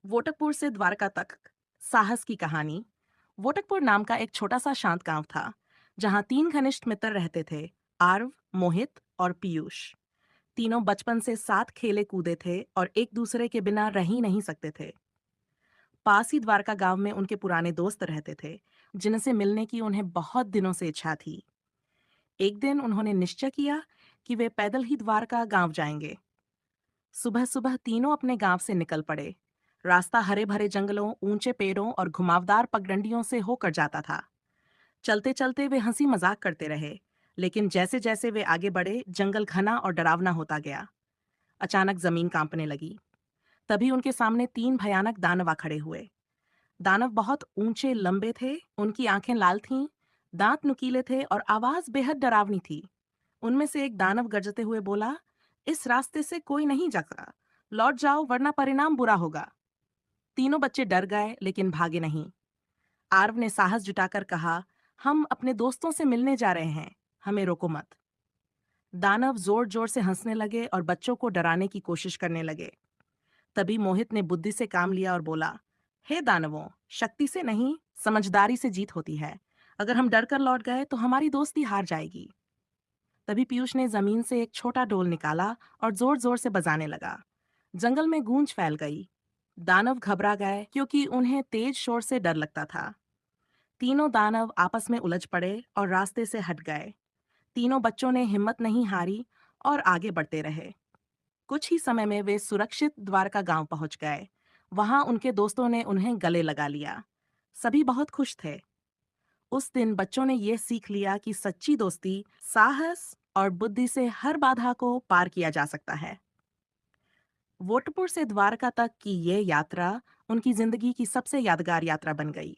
वोटकपुर से द्वारका तक साहस की कहानी। वोटकपुर नाम का एक छोटा सा शांत गांव था, जहां तीन घनिष्ठ मित्र रहते थे। आर्व, मोहित और पीयूष। तीनों बचपन से साथ खेले कूदे थे और एक दूसरे के बिना रह ही नहीं सकते थे। पास ही द्वारका गांव में उनके पुराने दोस्त रहते थे, जिनसे मिलने की उन्हें बहुत दिनों से इच्छा थी। एक दिन उन्होंने निश्चय किया कि वे पैदल ही द्वारका गांव जाएंगे। सुबह सुबह तीनों अपने गांव से निकल पड़े। रास्ता हरे भरे जंगलों, ऊंचे पेड़ों और घुमावदार पगडंडियों से होकर जाता था। चलते चलते वे हंसी मजाक करते रहे, लेकिन जैसे जैसे वे आगे बढ़े, जंगल घना और डरावना होता गया। अचानक जमीन कांपने लगी। तभी उनके सामने तीन भयानक दानव आ खड़े हुए। दानव बहुत ऊंचे लंबे थे, उनकी आंखें लाल थीं, दांत नुकीले थे और आवाज बेहद डरावनी थी। उनमें से एक दानव गरजते हुए बोला, इस रास्ते से कोई नहीं जाता, लौट जाओ वरना परिणाम बुरा होगा। तीनों बच्चे डर गए लेकिन भागे नहीं। आर्व ने साहस जुटाकर कहा, हम अपने दोस्तों से मिलने जा रहे हैं, हमें रोको मत। दानव जोर जोर से हंसने लगे और बच्चों को डराने की कोशिश करने लगे। तभी मोहित ने बुद्धि से काम लिया और बोला, हे दानवों, शक्ति से नहीं, समझदारी से जीत होती है। अगर हम डर कर लौट गए तो हमारी दोस्ती हार जाएगी। तभी पीयूष ने जमीन से एक छोटा ढोल निकाला और जोर जोर से बजाने लगा। जंगल में गूंज फैल गई। दानव घबरा गए क्योंकि उन्हें तेज शोर से डर लगता था। तीनों दानव आपस में उलझ पड़े और रास्ते से हट गए। तीनों बच्चों ने हिम्मत नहीं हारी और आगे बढ़ते रहे। कुछ ही समय में वे सुरक्षित द्वारका गांव पहुंच गए। वहां उनके दोस्तों ने उन्हें गले लगा लिया। सभी बहुत खुश थे। उस दिन बच्चों ने यह सीख लिया कि सच्ची दोस्ती साहस और बुद्धि से हर बाधा को पार किया जा सकता है। वोटपुर से द्वारका तक की ये यात्रा उनकी जिंदगी की सबसे यादगार यात्रा बन गई।